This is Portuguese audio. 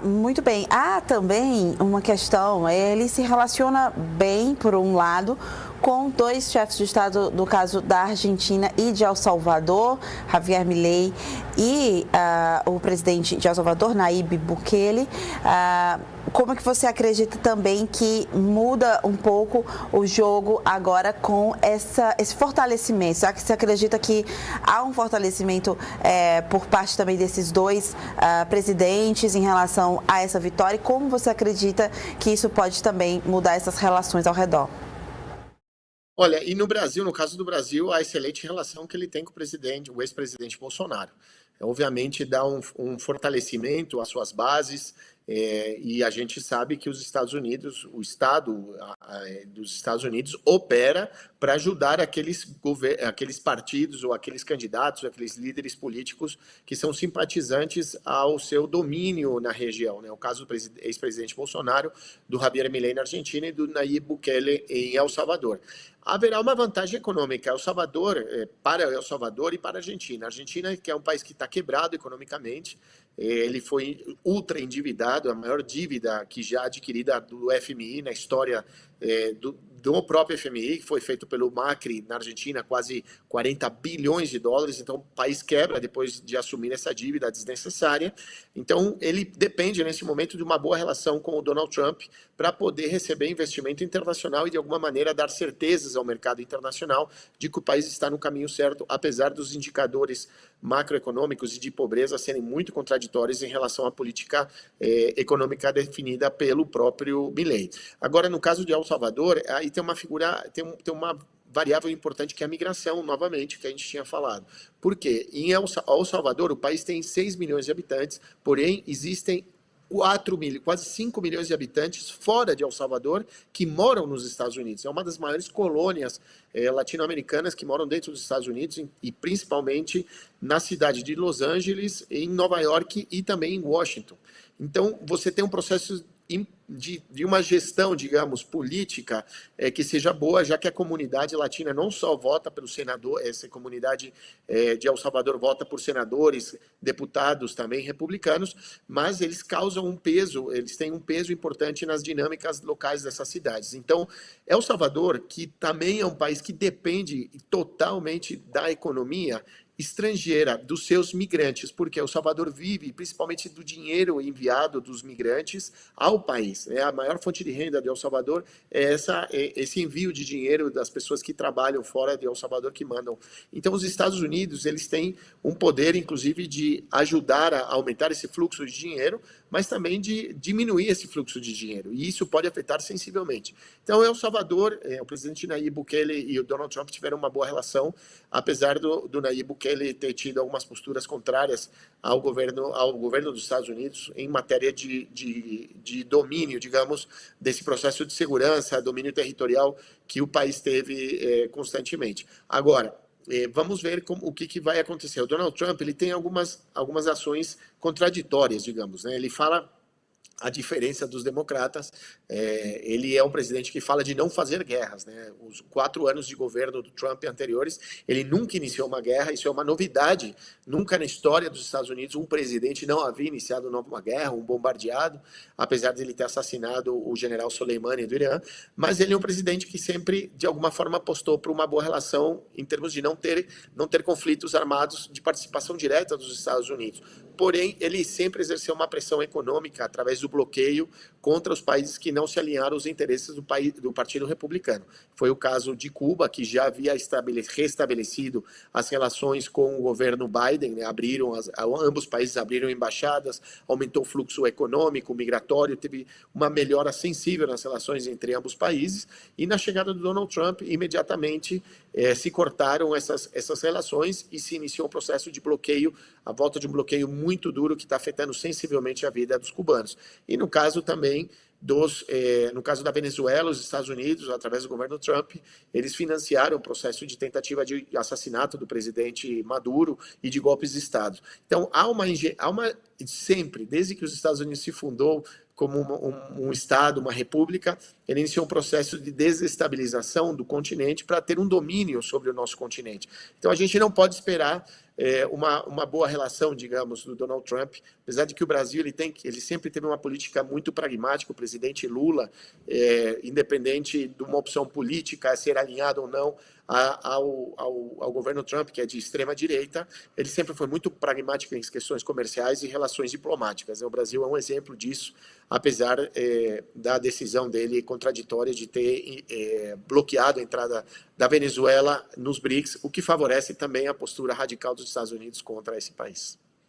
Muito bem. Há também uma questão, ele se relaciona bem, por um lado, com dois chefes de Estado, no caso da Argentina e de El Salvador, Javier Milei e o presidente de El Salvador, Nayib Bukele. Como é que você acredita também que muda um pouco o jogo agora com esse fortalecimento? Será que você acredita que há um fortalecimento por parte também desses dois presidentes em relação a essa vitória? E como você acredita que isso pode também mudar essas relações ao redor? Olha, e no Brasil, no caso do Brasil, a excelente relação que ele tem com o ex-presidente Bolsonaro. Obviamente dá um fortalecimento às suas bases, e a gente sabe que os Estados Unidos, o Estado dos Estados Unidos opera para ajudar aqueles partidos ou aqueles candidatos, aqueles líderes políticos que são simpatizantes ao seu domínio na região, né? O caso do ex-presidente Bolsonaro, do Javier Milei na Argentina e do Nayib Bukele em El Salvador. Haverá uma vantagem econômica para El Salvador e para a Argentina. A Argentina, que é um país que está quebrado economicamente, ele foi ultra endividado, a maior dívida que já adquirida do FMI na história do próprio FMI, que foi feito pelo Macri na Argentina, quase 40 bilhões de dólares. Então o país quebra depois de assumir essa dívida desnecessária. Então ele depende nesse momento de uma boa relação com o Donald Trump para poder receber investimento internacional e de alguma maneira dar certezas ao mercado internacional de que o país está no caminho certo, apesar dos indicadores macroeconômicos e de pobreza serem muito contraditórios em relação à política econômica definida pelo próprio Milei. Agora, no caso de El Salvador, aí tem uma variável importante que é a migração, novamente, que a gente tinha falado. Por quê? Em El Salvador, o país tem 6 milhões de habitantes, porém existem quase 5 milhões de habitantes fora de El Salvador que moram nos Estados Unidos. É uma das maiores colônias latino-americanas que moram dentro dos Estados Unidos e principalmente na cidade de Los Angeles, em Nova York e também em Washington. Então, você tem um processo de uma gestão, digamos, política que seja boa, já que a comunidade latina não só vota pelo senador, essa comunidade de El Salvador vota por senadores, deputados também republicanos, mas eles causam um peso, eles têm um peso importante nas dinâmicas locais dessas cidades. Então, El Salvador, que também é um país que depende totalmente da economia estrangeira, dos seus migrantes, porque El Salvador vive principalmente do dinheiro enviado dos migrantes ao país. A maior fonte de renda de El Salvador é esse envio de dinheiro das pessoas que trabalham fora de El Salvador que mandam. Então, os Estados Unidos, eles têm um poder, inclusive, de ajudar a aumentar esse fluxo de dinheiro, mas também de diminuir esse fluxo de dinheiro, e isso pode afetar sensivelmente. Então, El Salvador, o presidente Nayib Bukele e o Donald Trump tiveram uma boa relação, apesar do Nayib Bukele ter tido algumas posturas contrárias ao governo dos Estados Unidos em matéria de domínio, digamos, desse processo de segurança, domínio territorial que o país teve constantemente. Agora, vamos ver o que vai acontecer. O Donald Trump ele tem algumas ações contraditórias, digamos, né? Ele fala a diferença dos democratas, ele é um presidente que fala de não fazer guerras, né? Os 4 anos de governo do Trump anteriores, ele nunca iniciou uma guerra, isso é uma novidade, nunca na história dos Estados Unidos um presidente não havia iniciado uma guerra, um bombardeado, apesar de ele ter assassinado o general Soleimani do Irã, mas ele é um presidente que sempre, de alguma forma, apostou por uma boa relação em termos de não ter conflitos armados de participação direta dos Estados Unidos. Porém, ele sempre exerceu uma pressão econômica através do bloqueio contra os países que não se alinharam aos interesses do Partido Republicano. Foi o caso de Cuba, que já havia restabelecido as relações com o governo Biden, né? Ambos países abriram embaixadas, aumentou o fluxo econômico, migratório, teve uma melhora sensível nas relações entre ambos países, e na chegada do Donald Trump, imediatamente se cortaram essas relações e se iniciou um processo de bloqueio, a volta de um bloqueio muito duro que está afetando sensivelmente a vida dos cubanos. E no caso também no caso da Venezuela, os Estados Unidos, através do governo Trump, eles financiaram o processo de tentativa de assassinato do presidente Maduro e de golpes de Estado. Então, sempre, desde que os Estados Unidos se fundou como um Estado, uma república, ele iniciou um processo de desestabilização do continente para ter um domínio sobre o nosso continente. Então, a gente não pode esperar uma boa relação, digamos, do Donald Trump, apesar de que o Brasil ele sempre teve uma política muito pragmática. O presidente Lula, independente de uma opção política, ser alinhado ou não ao governo Trump, que é de extrema direita, ele sempre foi muito pragmático em questões comerciais e relações diplomáticas. O Brasil é um exemplo disso, apesar da decisão dele contraditória de ter bloqueado a entrada da Venezuela nos BRICS, o que favorece também a postura radical dos Estados Unidos contra esse país.